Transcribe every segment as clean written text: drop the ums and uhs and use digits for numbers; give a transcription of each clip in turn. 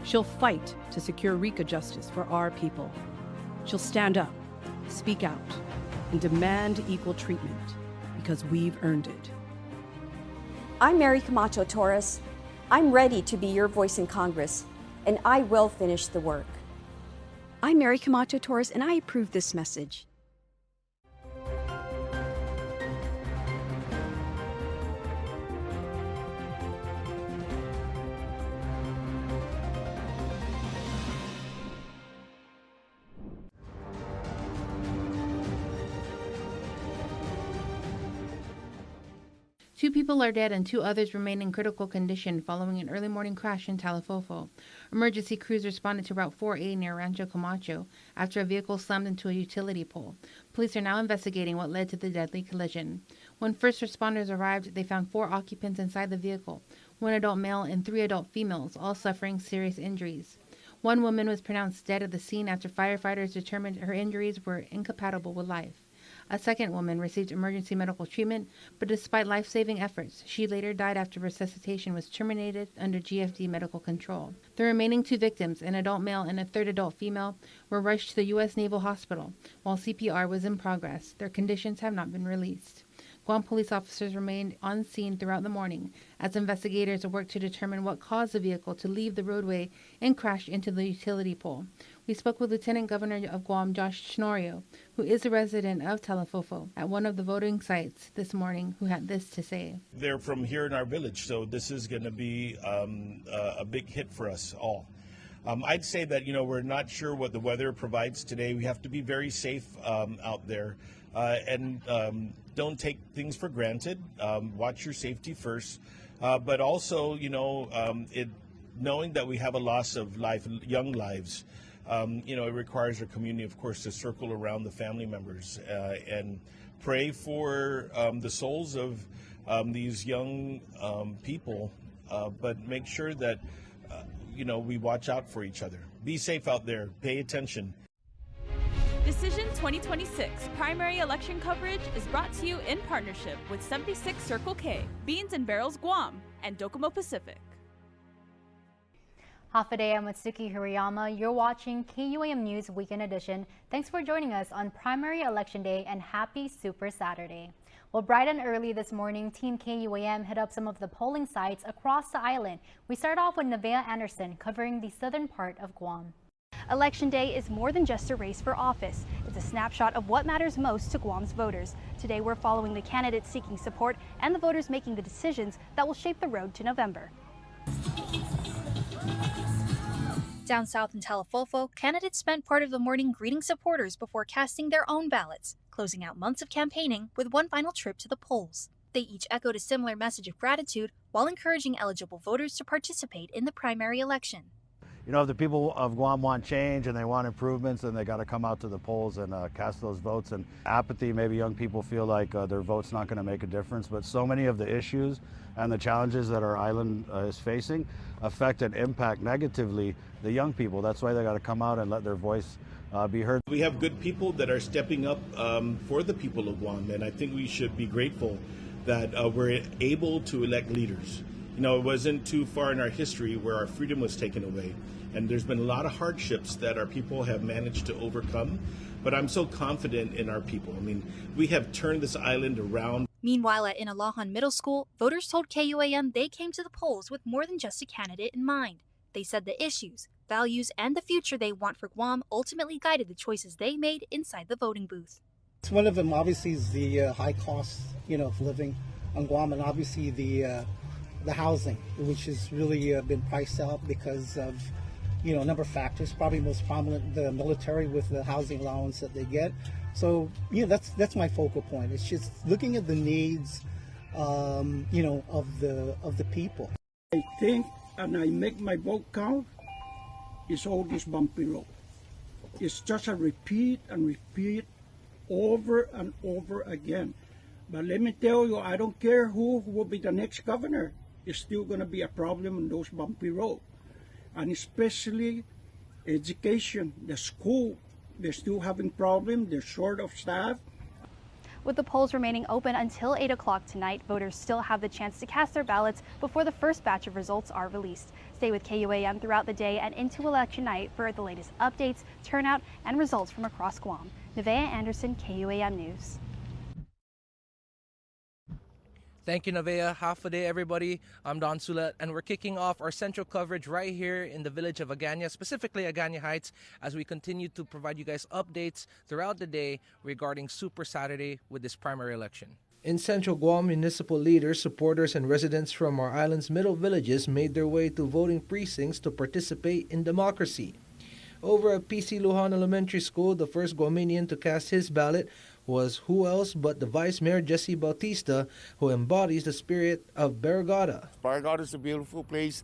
She'll fight to secure RICA justice for our people. She'll stand up, speak out, and demand equal treatment because we've earned it. I'm Mary Camacho Torres. I'm ready to be your voice in Congress, and I will finish the work. I'm Mary Camacho Torres, and I approve this message. Two people are dead and 2 others remain in critical condition following an early morning crash in Talifofo. Emergency crews responded to Route 4A near Rancho Camacho after a vehicle slammed into a utility pole. Police are now investigating what led to the deadly collision. When first responders arrived, they found 4 occupants inside the vehicle, 1 adult male and 3 adult females, all suffering serious injuries. 1 woman was pronounced dead at the scene after firefighters determined her injuries were incompatible with life. A second woman received emergency medical treatment, but despite life-saving efforts, she later died after resuscitation was terminated under GFD medical control. The remaining 2 victims, an adult male and a 3rd adult female, were rushed to the U.S. Naval Hospital while CPR was in progress. Their conditions have not been released. Guam police officers remained on scene throughout the morning as investigators worked to determine what caused the vehicle to leave the roadway and crash into the utility pole. We spoke with Lieutenant Governor of Guam, Josh Schnorio, who is a resident of Talifofo, at one of the voting sites this morning, who had this to say. They're from here in our village, so this is going to be a big hit for us all. I'd say that, we're not sure what the weather provides today. We have to be very safe out there and don't take things for granted. Watch your safety first, but also, knowing that we have a loss of life, young lives. It requires our community, of course, to circle around the family members and pray for the souls of these young people, but make sure that, we watch out for each other. Be safe out there. Pay attention. Decision 2026 primary election coverage is brought to you in partnership with 76 Circle K, Beans and Barrels Guam, and Docomo Pacific. Hafa-day, I'm Matsuki Hirayama. You're watching KUAM News Weekend Edition. Thanks for joining us on Primary Election Day and happy Super Saturday. Well, bright and early this morning, Team KUAM hit up some of the polling sites across the island. We start off with Nevaeh Anderson covering the southern part of Guam. Election Day is more than just a race for office. It's a snapshot of what matters most to Guam's voters. Today, we're following the candidates seeking support and the voters making the decisions that will shape the road to November. Down south in Talifofo, candidates spent part of the morning greeting supporters before casting their own ballots, closing out months of campaigning with one final trip to the polls. They each echoed a similar message of gratitude while encouraging eligible voters to participate in the primary election. If the people of Guam want change and they want improvements, then they got to come out to the polls and cast those votes. And apathy, maybe young people feel like their vote's not going to make a difference, but so many of the issues and the challenges that our island is facing affect and impact negatively the young people. That's why they got to come out and let their voice be heard. We have good people that are stepping up for the people of Guam, and I think we should be grateful that we're able to elect leaders. It wasn't too far in our history where our freedom was taken away. And there's been a lot of hardships that our people have managed to overcome. But I'm so confident in our people. We have turned this island around. Meanwhile, at Inalahan Middle School, voters told KUAM they came to the polls with more than just a candidate in mind. They said the issues, values, and the future they want for Guam ultimately guided the choices they made inside the voting booth. One of them obviously is the high cost, of living on Guam, and obviously the housing, which has really been priced out because of a number of factors, probably most prominent the military with the housing allowance that they get. So that's my focal point. It's just looking at the needs of the people. I think, and I make my vote count, is all this bumpy road. It's just a repeat and repeat over and over again. But let me tell you, I don't care who will be the next governor. It's still going to be a problem on those bumpy roads. And especially education, the school, they're still having problems, they're short of staff. With the polls remaining open until 8 o'clock tonight, voters still have the chance to cast their ballots before the first batch of results are released. Stay with KUAM throughout the day and into election night for the latest updates, turnout, and results from across Guam. Nevaeh Anderson, KUAM News. Thank you, Nevaeh. Half a day, everybody. I'm Don Sulet, and we're kicking off our central coverage right here in the village of Agana, specifically Agana Heights, as we continue to provide you guys updates throughout the day regarding Super Saturday with this primary election. In Central Guam, municipal leaders, supporters, and residents from our island's middle villages made their way to voting precincts to participate in democracy. Over at PC Lujan Elementary School, the first Guamanian to cast his ballot was who else but the Vice Mayor Jesse Bautista, who embodies the spirit of Barrigada. Barrigada is a beautiful place,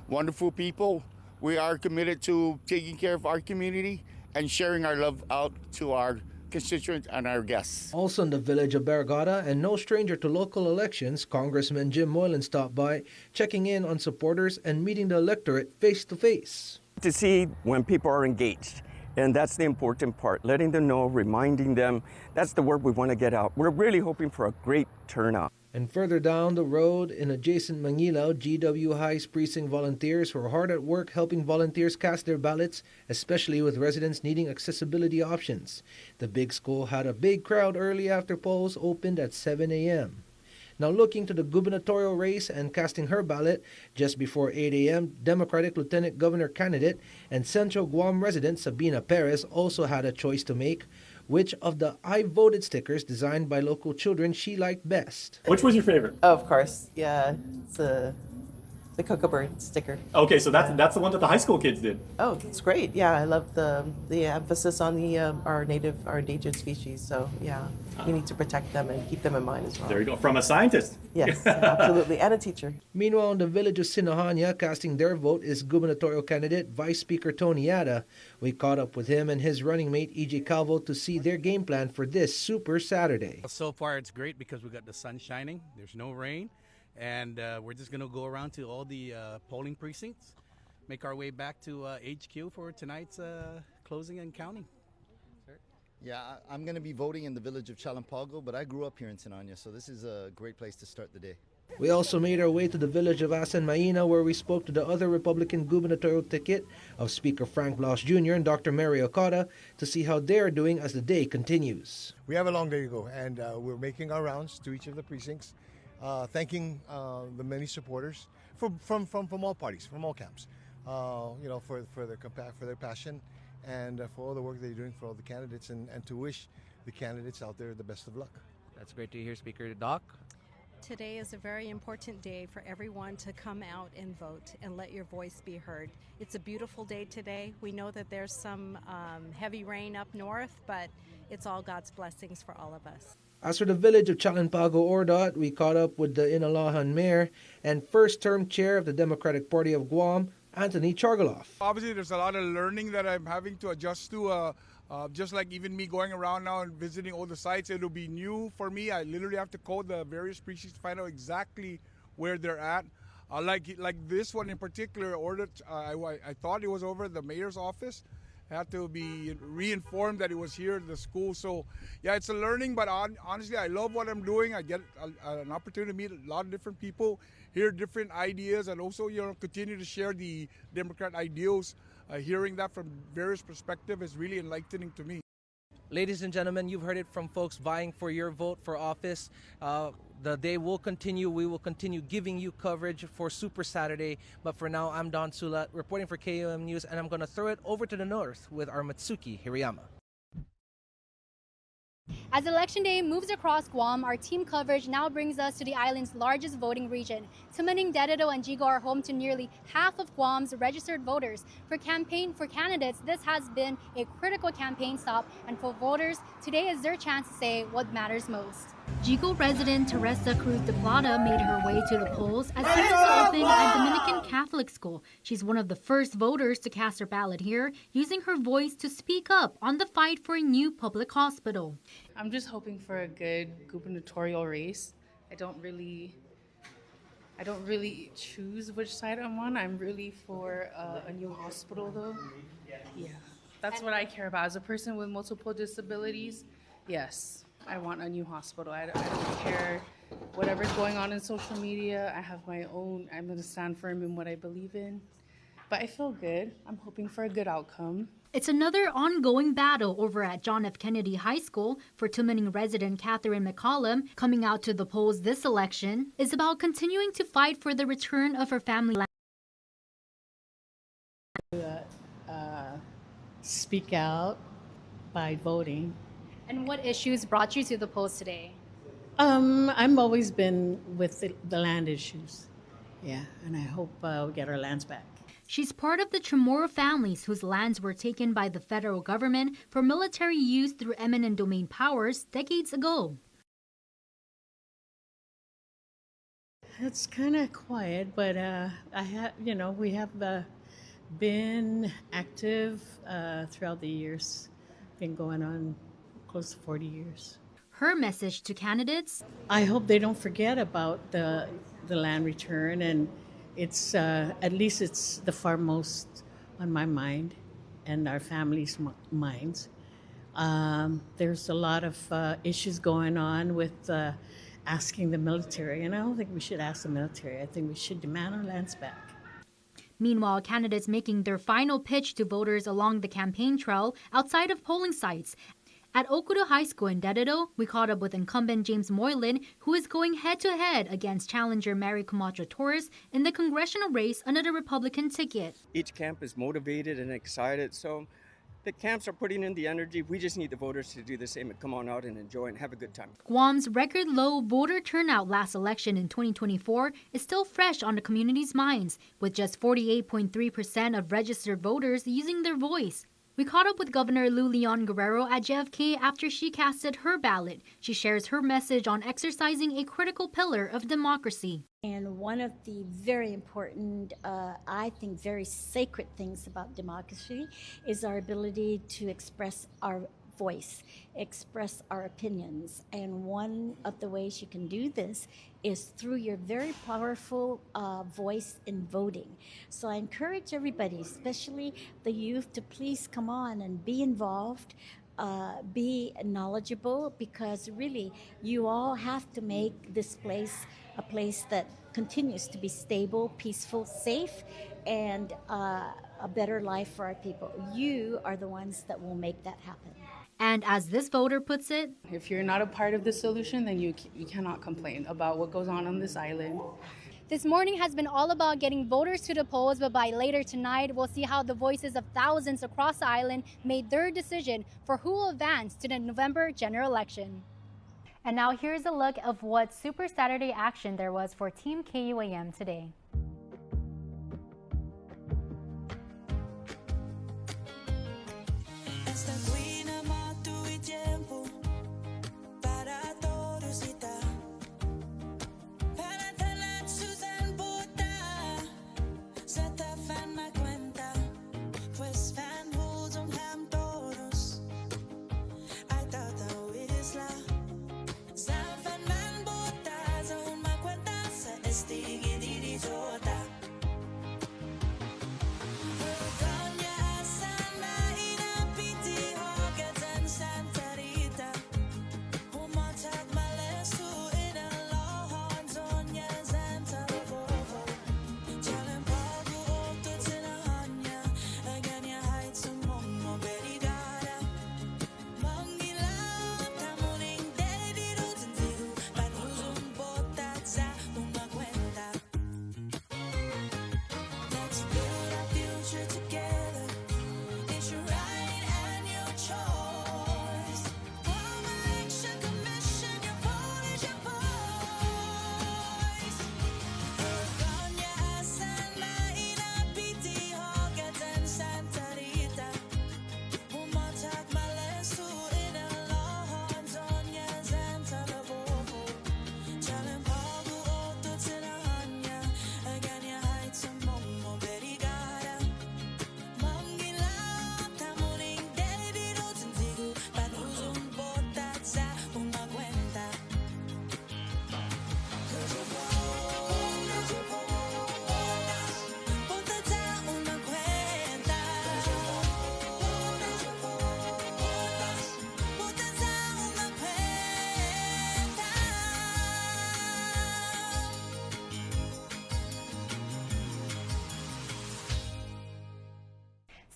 wonderful people. We are committed to taking care of our community and sharing our love out to our constituents and our guests. Also in the village of Barrigada, and no stranger to local elections, Congressman Jim Moylan stopped by, checking in on supporters and meeting the electorate face to face. To see when people are engaged. And that's the important part, letting them know, reminding them. That's the word we want to get out. We're really hoping for a great turnout. And further down the road in adjacent Manila, GW High's precinct volunteers were hard at work helping volunteers cast their ballots, especially with residents needing accessibility options. The big school had a big crowd early after polls opened at 7 a.m. Now looking to the gubernatorial race and casting her ballot just before 8 a.m., Democratic Lieutenant Governor candidate and Central Guam resident Sabina Perez also had a choice to make. Which of the I voted stickers designed by local children she liked best? Which was your favorite? Oh, of course, yeah, it's the Cocoa Bird sticker. Okay, so that's the one that the high school kids did. Oh, it's great. Yeah, I love the emphasis on the our endangered species. So yeah, we need to protect them and keep them in mind as well. There you go, from a scientist. Yes, absolutely, and a teacher. Meanwhile, in the village of Sinohania, casting their vote is gubernatorial candidate Vice Speaker Tony Yada. We caught up with him and his running mate E.J. Calvo to see their game plan for this Super Saturday. So far, it's great because we got the sun shining. There's no rain. And we're just going to go around to all the polling precincts, make our way back to HQ for tonight's closing and counting. Yeah, I'm going to be voting in the village of Chalampago, but I grew up here in Sinohania, so this is a great place to start the day. We also made our way to the village of Asan Maina, where we spoke to the other Republican gubernatorial ticket of Speaker Frank Blas Jr. and Dr. Mary Okada to see how they're doing as the day continues. We have a long day to go, and we're making our rounds to each of the precincts. Thanking the many supporters from all parties, from all camps, for their passion and for all the work they're doing for all the candidates, and to wish the candidates out there the best of luck. That's great to hear, Speaker. Doc? Today is a very important day for everyone to come out and vote and let your voice be heard. It's a beautiful day today. We know that there's some heavy rain up north, but it's all God's blessings for all of us. As for the village of Chalampago Ordot, we caught up with the Inalahan Mayor and first-term chair of the Democratic Party of Guam, Anthony Chargaloff. Obviously, there's a lot of learning that I'm having to adjust to. Just like even me going around now and visiting all the sites, it'll be new for me. I literally have to code the various precincts to find out exactly where they're at. Like this one in particular, I thought it was over at the mayor's office. Had to be reinformed that it was here at the school. So yeah, it's a learning, but honestly, I love what I'm doing. I get an opportunity to meet a lot of different people, hear different ideas, and also continue to share the Democrat ideals. Hearing that from various perspectives is really enlightening to me. Ladies and gentlemen, you've heard it from folks vying for your vote for office. The day will continue. We will continue giving you coverage for Super Saturday. But for now, I'm Don Sulat reporting for KUAM News, and I'm going to throw it over to the north with our Matsuki Hirayama. As Election Day moves across Guam, our team coverage now brings us to the island's largest voting region. Tumaning, Dededo, and Jigo are home to nearly half of Guam's registered voters. For candidates, this has been a critical campaign stop, and for voters, today is their chance to say what matters most. Jigo resident Teresa Cruz de Plata made her way to the polls as soon as opened at Dominican Catholic School. She's one of the first voters to cast her ballot here, using her voice to speak up on the fight for a new public hospital. I'm just hoping for a good gubernatorial race. I don't really choose which side I'm on. I'm really for a new hospital, though. Yeah, that's what I care about. As a person with multiple disabilities, yes, I want a new hospital. I don't care whatever's going on in social media. I have my own. I'm going to stand firm in what I believe in. but I feel good. I'm hoping for a good outcome. It's another ongoing battle over at John F. Kennedy High School. For Tumaning resident Catherine McCollum, coming out to the polls this election is about continuing to fight for the return of her family land. Speak out by voting. And what issues brought you to the polls today? I've always been with the land issues. Yeah, and I hope we get our lands back. She's part of the Chamorro families whose lands were taken by the federal government for military use through eminent domain powers decades ago. It's kind of quiet, but we have been active throughout the years. Been going on close to 40 years. Her message to candidates: I hope they don't forget about the land return, and it's at least it's the foremost on my mind and our families' minds. There's a lot of issues going on with asking the military, and I don't think we should ask the military. I think we should demand our lands back. Meanwhile, candidates making their final pitch to voters along the campaign trail outside of polling sites. At Okuda High School in Dededo, we caught up with incumbent James Moylan, who is going head-to-head against challenger Mary Camacho Torres in the congressional race under the Republican ticket. Each camp is motivated and excited, so the camps are putting in the energy. We just need the voters to do the same and come on out and enjoy and have a good time. Guam's record low voter turnout last election in 2024 is still fresh on the community's minds, with just 48.3% of registered voters using their voice. We caught up with Governor Lou Leon Guerrero at JFK after she casted her ballot. She shares her message on exercising a critical pillar of democracy. And one of the very important, I think very sacred things about democracy is our ability to express our voice, express our opinions. And one of the ways you can do this is through your very powerful voice in voting. So I encourage everybody, especially the youth, to please come on and be involved, be knowledgeable, because really you all have to make this place a place that continues to be stable, peaceful, safe, and a better life for our people. You are the ones that will make that happen. And as this voter puts it, if you're not a part of the solution, then you cannot complain about what goes on this island. This morning has been all about getting voters to the polls, but by later tonight, we'll see how the voices of thousands across the island made their decision for who will advance to the November general election. And now here's a look of what Super Saturday action there was for Team KUAM today.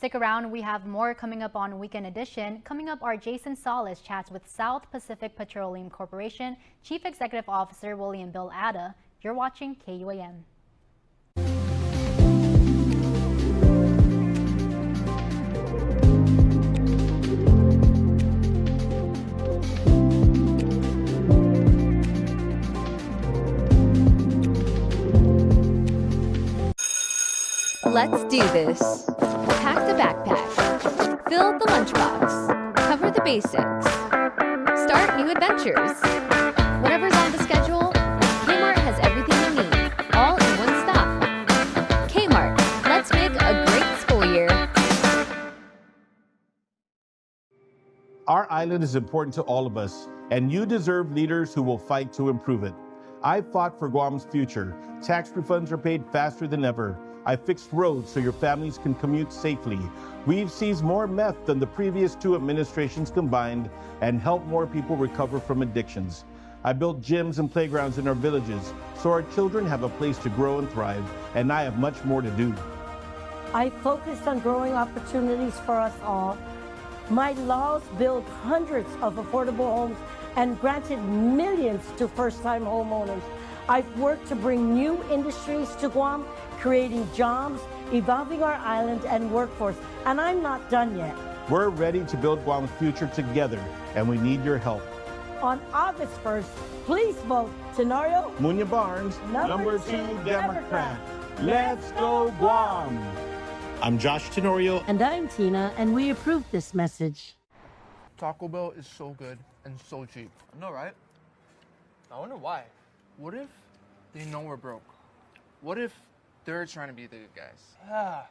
Stick around, we have more coming up on Weekend Edition. Coming up, our Jason Solis chats with South Pacific Petroleum Corporation Chief Executive Officer William Bill Atta. You're watching KUAM. Let's do this. Pack the backpack. Fill the lunchbox. Cover the basics. Start new adventures. Whatever's on the schedule, Kmart has everything you need, all in one stop. Kmart, let's make a great school year. Our island is important to all of us, and you deserve leaders who will fight to improve it. I fought for Guam's future. Tax refunds are paid faster than ever. I fixed roads so your families can commute safely. We've seized more meth than the previous 2 administrations combined and helped more people recover from addictions. I built gyms and playgrounds in our villages so our children have a place to grow and thrive, and I have much more to do. I focused on growing opportunities for us all. My laws built hundreds of affordable homes and granted millions to first-time homeowners. I've worked to bring new industries to Guam, creating jobs, evolving our island and workforce, and I'm not done yet. We're ready to build Guam's future together, and we need your help. On August 1st, please vote Tenorio Munya Barnes, number 2 Democrat. Let's go Guam! I'm Josh Tenorio. And I'm Tina, and we approve this message. Taco Bell is so good and so cheap. I know, right? I wonder why. What if they know we're broke? What if they're trying to be the good guys?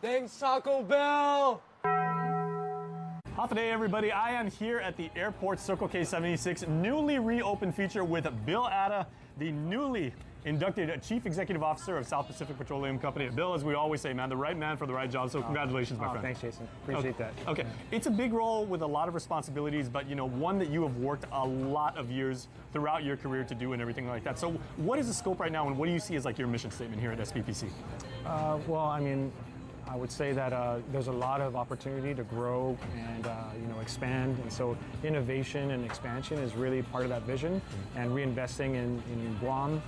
Thanks, Taco Bell! Half a day, everybody. I am here at the Airport Circle K76 newly reopened feature with Bill Atta, the newly inducted Chief Executive Officer of South Pacific Petroleum Company. Bill, as we always say, man, the right man for the right job, so congratulations, my friend. Thanks, Jason. Appreciate that. Okay, it's a big role with a lot of responsibilities, but one that you have worked a lot of years throughout your career to do and everything like that. So what is the scope right now, and what do you see as like your mission statement here at SPPC? Well, I mean, I would say that there's a lot of opportunity to grow and expand, and so innovation and expansion is really part of that vision, and reinvesting in Guam.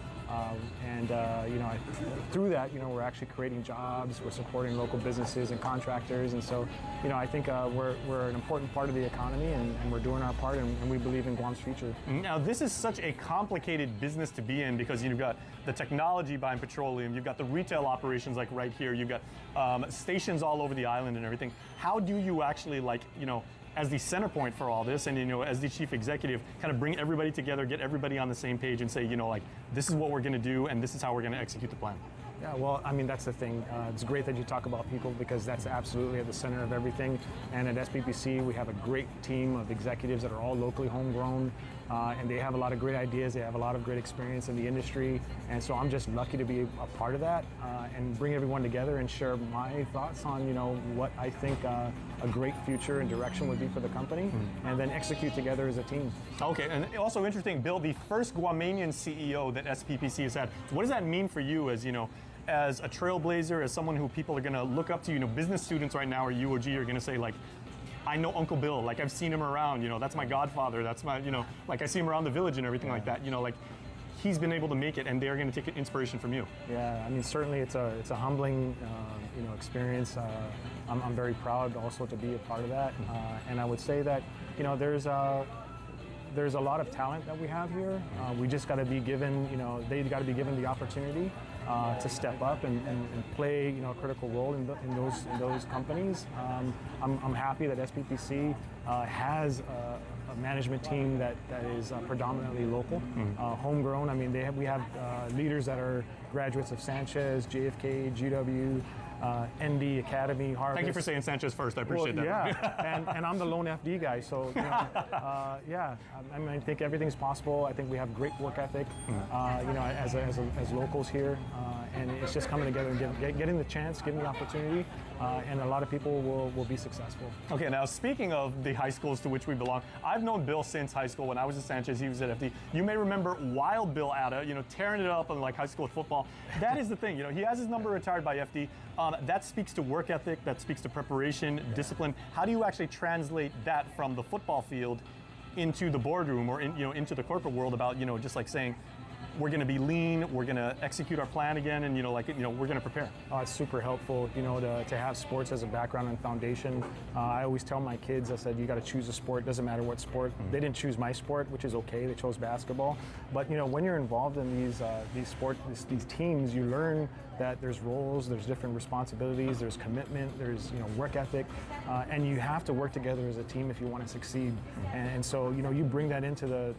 Through that, we're actually creating jobs, we're supporting local businesses and contractors, and so, I think we're an important part of the economy, and we're doing our part, and we believe in Guam's future. Now, this is such a complicated business to be in because you've got the technology behind petroleum, you've got the retail operations like right here, you've got stations all over the island and everything. How do you actually as the center point for all this, and as the chief executive, kind of bring everybody together, get everybody on the same page, and say, this is what we're going to do, and this is how we're going to execute the plan? Yeah, well, I mean, that's the thing. It's great that you talk about people because that's absolutely at the center of everything. And at SPPC, we have a great team of executives that are all locally homegrown, and they have a lot of great ideas. They have a lot of great experience in the industry. And so I'm just lucky to be a part of that and bring everyone together and share my thoughts on, what I think a great future and direction would be for the company, and then execute together as a team. Okay, and also interesting, Bill, the first Guamanian CEO that SPPC has had. What does that mean for you as a trailblazer, as someone who people are going to look up to? Business students right now or UOG are going to say, I know Uncle Bill, I've seen him around, that's my godfather, that's my, I see him around the village and everything like that, he's been able to make it, and they're going to take inspiration from you. Yeah, I mean, certainly it's a humbling, experience. I'm very proud also to be a part of that, and I would say that, there's a lot of talent that we have here. We just got to be given, they've got to be given the opportunity to step up and play, a critical role in those companies. I'm happy that SPPC has a management team that is predominantly local, homegrown. I mean, we have leaders that are graduates of Sanchez, JFK, GW, ND Academy, Harvard. Thank you for saying Sanchez first. I appreciate that. Yeah, and I'm the lone FD guy, so yeah. I mean, I think everything's possible. I think we have great work ethic, as locals here, and it's just coming together and getting the chance, getting the opportunity and a lot of people will be successful. Okay, now speaking of the high schools to which we belong, I've known Bill since high school. When I was at Sanchez, he was at FD. You may remember Wild Bill Atta, tearing it up in like high school football. That is the thing, he has his number retired by FD. That speaks to work ethic, that speaks to preparation, discipline. How do you actually translate that from the football field into the boardroom or into the corporate world about, just like saying, we're going to be lean, we're going to execute our plan again, and we're going to prepare. Oh, it's super helpful, to have sports as a background and foundation. I always tell my kids, I said, you got to choose a sport, doesn't matter what sport. They didn't choose my sport, which is okay, they chose basketball. But when you're involved in these sports, these teams, you learn that there's roles, there's different responsibilities, there's commitment, there's work ethic, and you have to work together as a team if you want to succeed. And so you bring that into the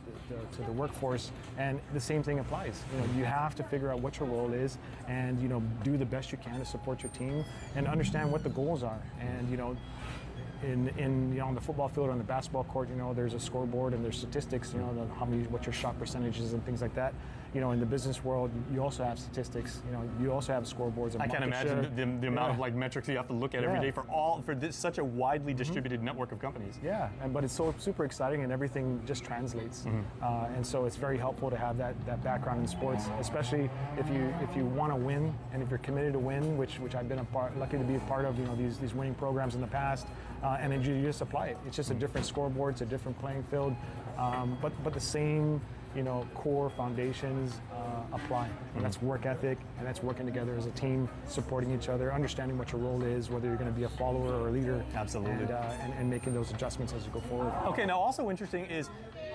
workforce, and the same thing applies. You have to figure out what your role is, and do the best you can to support your team, and understand what the goals are. And on the football field or on the basketball court, there's a scoreboard and there's statistics, what your shot percentage is and things like that. In the business world, you also have statistics. You also have scoreboards. I can't imagine the amount of metrics you have to look at every day for such a widely distributed network of companies. Yeah, but it's so super exciting, and everything just translates. And so it's very helpful to have that background in sports, especially if you want to win and if you're committed to win, which I've been lucky to be a part of. These winning programs in the past, and then you just apply it. It's just a different scoreboard, it's a different playing field, but the same core foundations apply. And that's work ethic, and that's working together as a team, supporting each other, understanding what your role is, whether you're going to be a follower or a leader. Absolutely. And making those adjustments as you go forward. Okay, now also interesting is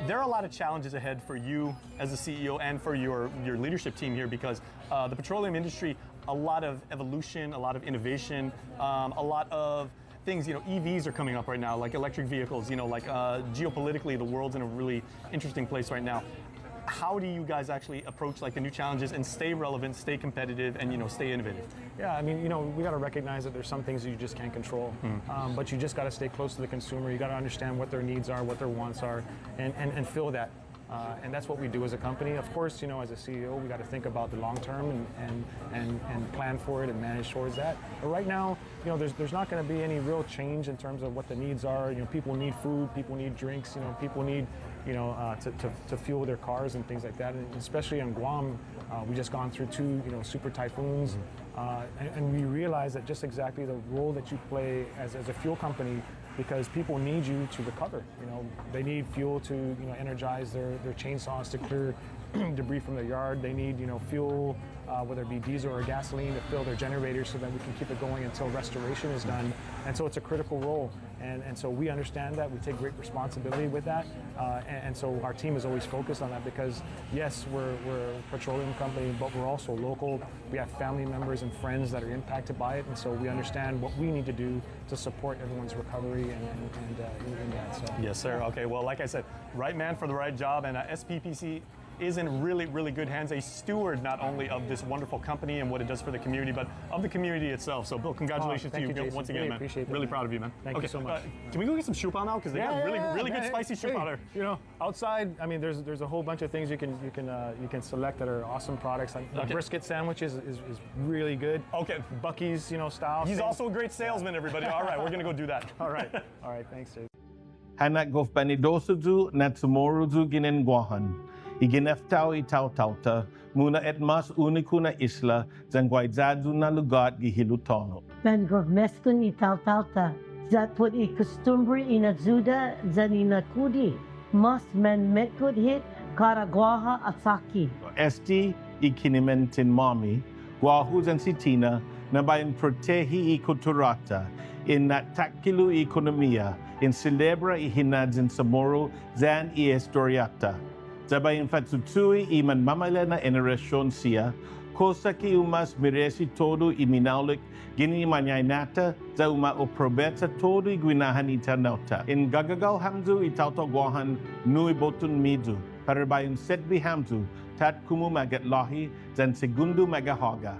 there are a lot of challenges ahead for you as a CEO and for your leadership team here, because the petroleum industry, a lot of evolution, a lot of innovation, a lot of things, EVs are coming up right now, like electric vehicles, geopolitically, the world's in a really interesting place right now. How do you guys actually approach the new challenges and stay relevant, stay competitive, and stay innovative? Yeah, we got to recognize that there's some things that you just can't control, but you just got to stay close to the consumer. You got to understand what their needs are, what their wants are, and fill that. And that's what we do as a company. Of course, as a CEO, we got to think about the long term and plan for it and manage towards that. But right now, there's not going to be any real change in terms of what the needs are. People need food, people need drinks, people need to fuel their cars and things like that. And especially in Guam, we just gone through 2 super typhoons, and we realize that just exactly the role that you play as a fuel company, because people need you to recover. They need fuel to energize their chainsaws to clear debris from their yard. They need fuel, whether it be diesel or gasoline, to fill their generators so that we can keep it going until restoration is done. And so it's a critical role. And so we understand that. We take great responsibility with that. And so our team is always focused on that, because yes, we're a petroleum company, but we're also local. We have family members and friends that are impacted by it. And so we understand what we need to do to support everyone's recovery and that. So. Yes, sir. Okay, well, like I said, right man for the right job, and SPPC is in really, really good hands, a steward not only of this wonderful company and what it does for the community, but of the community itself. So, Bill, congratulations to you once again, man. Appreciate that, really proud of you, man. Thank you so much. Can we go get some shupa now? Because they got really good spicy shupa there. Outside, there's a whole bunch of things you can select that are awesome products. The brisket sandwich is really good. Okay, Bucky's style. He's also a great salesman, everybody. All right, we're gonna go do that. All right, thanks, Jay. Hanak gofbani dosudu natsumorudu ginen guahan. Igineftao itau tauta, muna etmas unikuna isla, zangwaizadu na lugar gihilutono. Ben govmeskun itau tauta, zat put I costumbri inazuda zaninakudi, mas men metkut hit karagwaha asaki. Esti ikinimentin mami, guahu zansitina, na bayan protehi I kulturata, in natakilu ekonomia, in celebra I hinadzin samoro zan I historiata. Zabayin fatsutui iman mamalena enerasyon siya, kosa ki umas miresi todo iminaulik gini manyainata za uma oprobeta todo iguinahan itanauta. In gagagal hamzu itauto guahan nui botun midu, parabayin setbi hamzu, tat kumu magat lahi zan segundo magahoga.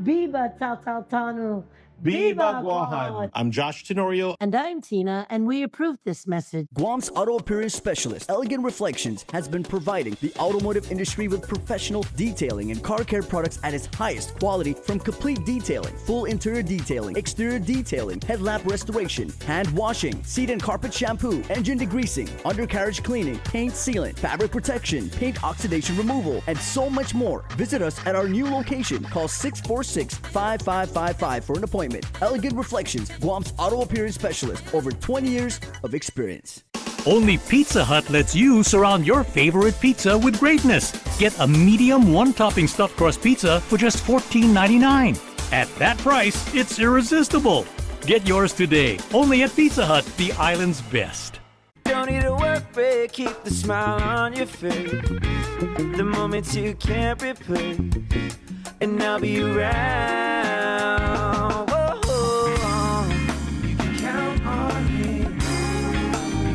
Biba tau tau tanu, Viva Guam! I'm Josh Tenorio. And I'm Tina, and we approved this message. Guam's auto appearance specialist, Elegant Reflections, has been providing the automotive industry with professional detailing and car care products at its highest quality, from complete detailing, full interior detailing, exterior detailing, headlamp restoration, hand washing, seat and carpet shampoo, engine degreasing, undercarriage cleaning, paint sealant, fabric protection, paint oxidation removal, and so much more. Visit us at our new location. Call 646-5555 for an appointment. Elegant Reflections, Guam's auto appearance specialist, over 20 years of experience. Only Pizza Hut lets you surround your favorite pizza with greatness. Get a medium one-topping stuffed crust pizza for just $14.99. At that price, it's irresistible. Get yours today, only at Pizza Hut, the island's best. Don't need a work break, keep the smile on your face. The moments you can't replay, and I'll be around. Whoa, you can count on me. You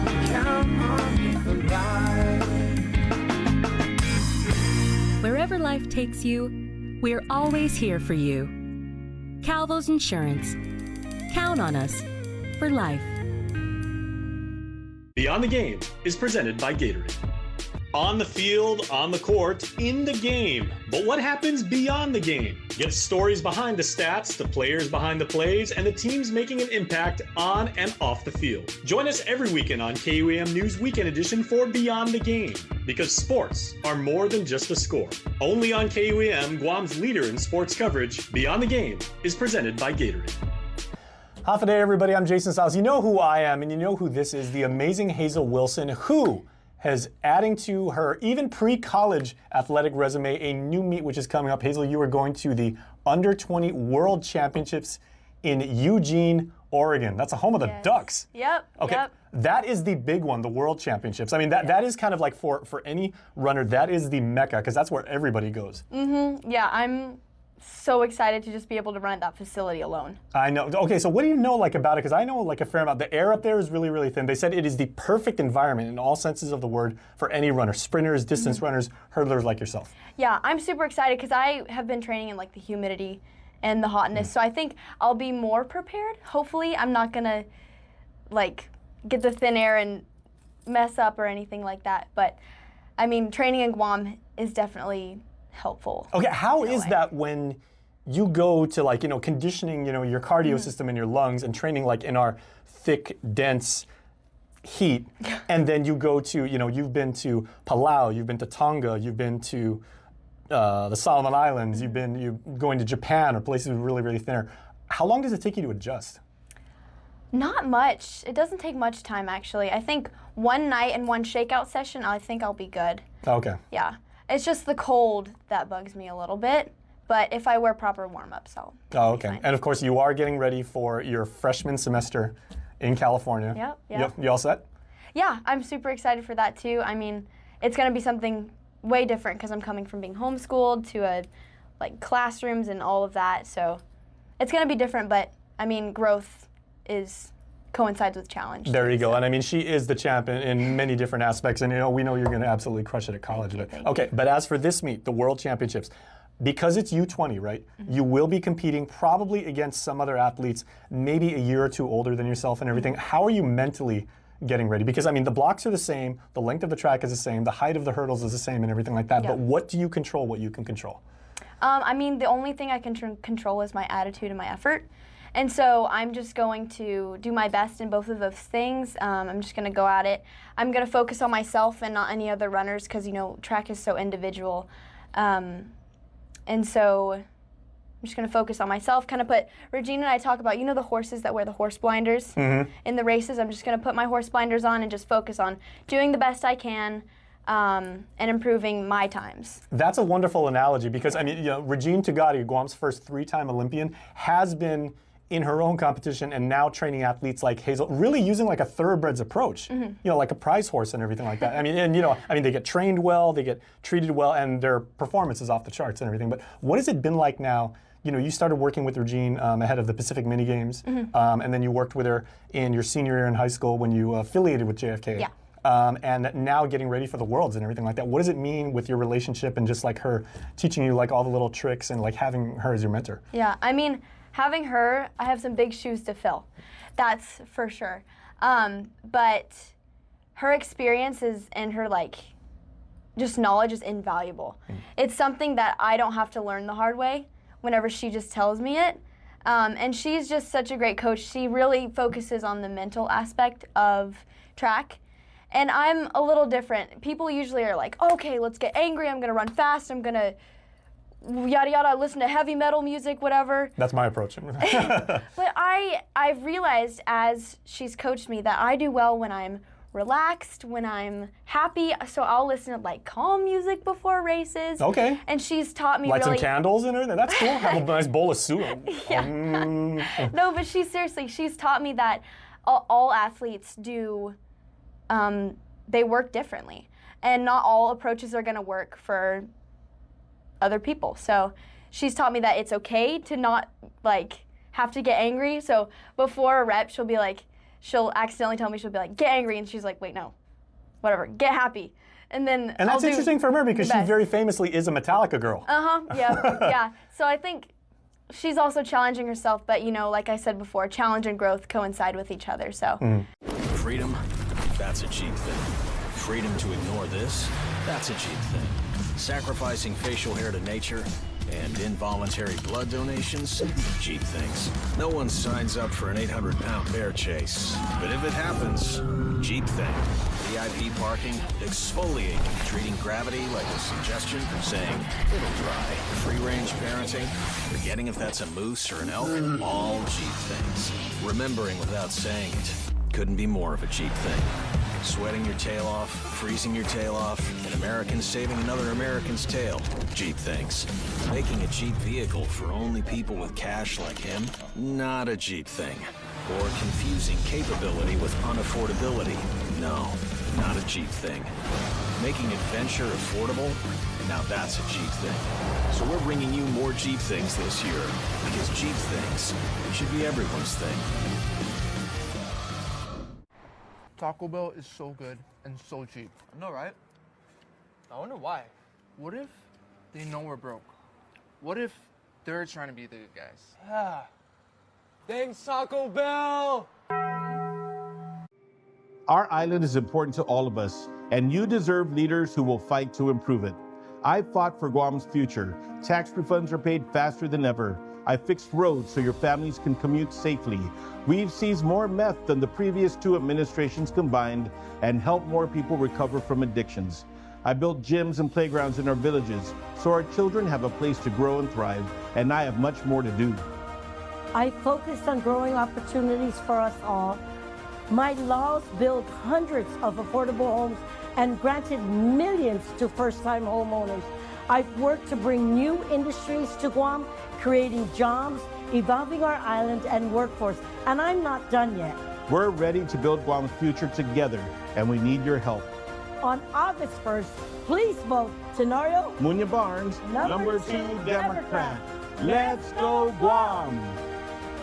can count on me for life. Wherever life takes you, we're always here for you. Calvo's Insurance. Count on us for life. Beyond the Game is presented by Gatorade. On the field, on the court, in the game. But what happens beyond the game? Get stories behind the stats, the players behind the plays, and the teams making an impact on and off the field. Join us every weekend on KUAM News Weekend Edition for Beyond the Game, because sports are more than just a score. Only on KUAM, Guam's leader in sports coverage, Beyond the Game is presented by Gatorade. Half a day, everybody. I'm Jason Stiles. You know who I am, and you know who this is, the amazing Hazel Wilson, who has adding to her even pre-college athletic resume a new meet which is coming up. Hazel, you are going to the Under-20 World Championships in Eugene, Oregon. That's the home of the Ducks. Yep. Okay. Yep. That is the big one, the World Championships. I mean, that is kind of like for any runner, that is the mecca, because that's where everybody goes. Yeah, I'm so excited to just be able to run at that facility alone. I know. Okay, so what do you know like about it? Because I know like a fair amount. The air up there is really, really thin. They said it is the perfect environment in all senses of the word for any runner, sprinters, distance runners, hurdlers like yourself. Yeah, I'm super excited because I have been training in like the humidity and the hotness, so I think I'll be more prepared. Hopefully, I'm not gonna like get the thin air and mess up or anything like that. But I mean, training in Guam is definitely helpful. Okay, how is that when you go to like, conditioning, your cardio system in your lungs and training like in our thick, dense heat, and then you go to, you've been to Palau, you've been to Tonga, you've been to the Solomon Islands, you're going to Japan or places with really, really thinner. How long does it take you to adjust? Not much. It doesn't take much time, actually. I think one night and one shakeout session, I think I'll be good. Okay. Yeah. It's just the cold that bugs me a little bit, but if I wear proper warm-ups, I'll Oh, okay. And of course, you are getting ready for your freshman semester in California. Yep. You all set? Yeah, I'm super excited for that too. I mean, it's going to be something way different because I'm coming from being homeschooled to classrooms and all of that. So it's going to be different, but I mean, growth coincides with challenge. There you go. And I mean, she is the champ in many different aspects. And we know you're going to absolutely crush it at college. But as for this meet, the World Championships, because it's U20, right? You will be competing probably against some other athletes, maybe a year or two older than yourself and everything. How are you mentally getting ready? Because I mean, the blocks are the same, the length of the track is the same, the height of the hurdles is the same and everything like that. But what do you control, what you can control? I mean, the only thing I can control is my attitude and my effort. And so I'm just going to do my best in both of those things. I'm just going to go at it. I'm going to focus on myself and not any other runners because, track is so individual. And so I'm just going to focus on myself, kind of put, Regina and I talk about, the horses that wear the horse blinders in the races. I'm just going to put my horse blinders on and just focus on doing the best I can and improving my times. That's a wonderful analogy because, I mean, Regine Tugati, Guam's first 3-time Olympian, has been in her own competition and now training athletes like Hazel, really using like a thoroughbreds approach, like a prize horse and everything like that. I mean, they get trained well, they get treated well, and their performance is off the charts and everything. But what has it been like now? You started working with Regine ahead of the Pacific Mini Games, and then you worked with her in your senior year in high school when you affiliated with JFK. Yeah. And now getting ready for the Worlds and everything like that. What does it mean with your relationship and just like her teaching you like all the little tricks and like having her as your mentor? Yeah, I mean, having her, I have some big shoes to fill. That's for sure. But her experiences and her just knowledge is invaluable. It's something that I don't have to learn the hard way whenever she just tells me it. And she's just such a great coach. She really focuses on the mental aspect of track. And I'm a little different. People usually are like, okay, let's get angry, I'm gonna run fast, I'm gonna yada yada, listen to heavy metal music, whatever. That's my approach. But I've realized as she's coached me that I do well when I'm relaxed, when I'm happy. So I'll listen to calm music before races. Okay. And she's taught me Light really... some candles and everything. That's cool. Have a nice bowl of soup. Yeah. No, but she's taught me that all athletes do, they work differently. And not all approaches are gonna work for other people. So she's taught me that it's okay to not have to get angry. So before a rep, she'll accidentally tell me, she'll be like, get angry, and she's like, wait, no, whatever, get happy. And then And that's interesting for her because she very famously is a Metallica girl. Yeah, yeah. So I think she's also challenging herself, but like I said before, challenge and growth coincide with each other, so. Freedom, that's a cheap thing. Freedom to ignore this, that's a cheap thing. Sacrificing facial hair to nature and involuntary blood donations, cheap things. No one signs up for an 800-pound bear chase, but if it happens, cheap thing. VIP parking, exfoliating, treating gravity like a suggestion, saying it'll dry. Free-range parenting, forgetting if that's a moose or an elk, all cheap things. Remembering without saying it, couldn't be more of a cheap thing. Sweating your tail off, freezing your tail off, an American saving another American's tail. Cheap things. Making a cheap vehicle for only people with cash like him? Not a cheap thing. Or confusing capability with unaffordability? No, not a cheap thing. Making adventure affordable? Now that's a cheap thing. So we're bringing you more cheap things this year, because cheap things should be everyone's thing. Taco Bell is so good and so cheap. I know, right? I wonder why. What if they know we're broke? What if they're trying to be the good guys? Ah, thanks, Taco Bell! Our island is important to all of us, and you deserve leaders who will fight to improve it. I fought for Guam's future. Tax refunds are paid faster than ever. I fixed roads so your families can commute safely. We've seized more meth than the previous 2 administrations combined and helped more people recover from addictions. I built gyms and playgrounds in our villages so our children have a place to grow and thrive, and I have much more to do. I focused on growing opportunities for us all. My laws built hundreds of affordable homes and granted millions to first-time homeowners. I've worked to bring new industries to Guam, creating jobs, evolving our island and workforce, and I'm not done yet. We're ready to build Guam's future together, and we need your help. On August 1st, please vote Tenorio Munya Barnes, number 2 Democrat. Let's go Guam!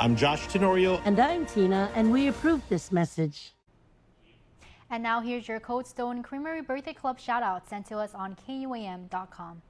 I'm Josh Tenorio. And I'm Tina, and we approve this message. And now here's your Cold Stone Creamery Birthday Club shout out sent to us on KUAM.com.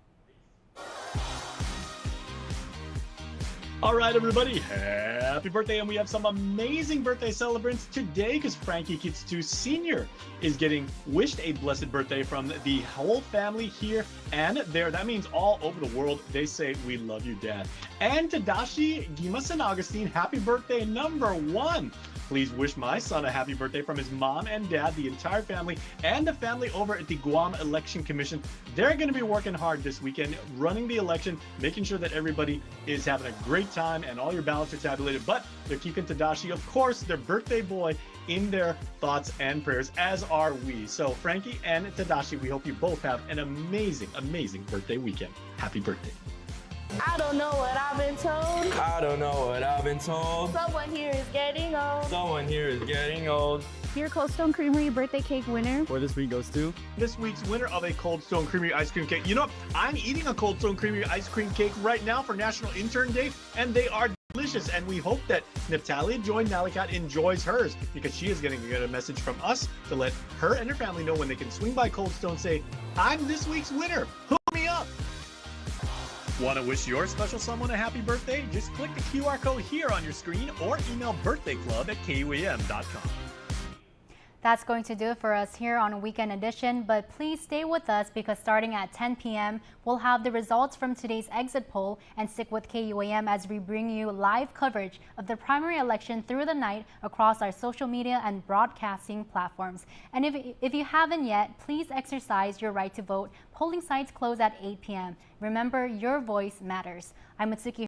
All right, everybody, happy birthday. And we have some amazing birthday celebrants today because Frankie Kitsu Sr. is getting wished a blessed birthday from the whole family here and there. That means all over the world. They say, we love you, Dad. And Tadashi Gimasan Augustine, happy birthday number 1. Please wish my son a happy birthday from his mom and dad, the entire family, and the family over at the Guam Election Commission. They're going to be working hard this weekend, running the election, making sure that everybody is having a great time and all your ballots are tabulated. But they're keeping Tadashi, of course, their birthday boy, in their thoughts and prayers, as are we. So Frankie and Tadashi, we hope you both have an amazing, amazing birthday weekend. Happy birthday. I don't know what I've been told. I don't know what I've been told. Someone here is getting old. Someone here is getting old. Your Cold Stone Creamery birthday cake winner. Where this week goes to? This week's winner of a Cold Stone Creamery ice cream cake. You know, I'm eating a Cold Stone Creamery ice cream cake right now for National Intern Day, and they are delicious. And we hope that Natalia Joy Nalikat enjoys hers because she is going to get a message from us to let her and her family know when they can swing by Cold Stone, say, I'm this week's winner. Hook me up. Want to wish your special someone a happy birthday? Just click the QR code here on your screen or email birthdayclub@kuam.com. That's going to do it for us here on a Weekend Edition, but please stay with us because starting at 10 p.m., we'll have the results from today's exit poll, and stick with KUAM as we bring you live coverage of the primary election through the night across our social media and broadcasting platforms. And if you haven't yet, please exercise your right to vote. Polling sites close at 8 p.m. Remember, your voice matters. I'm Mitsuki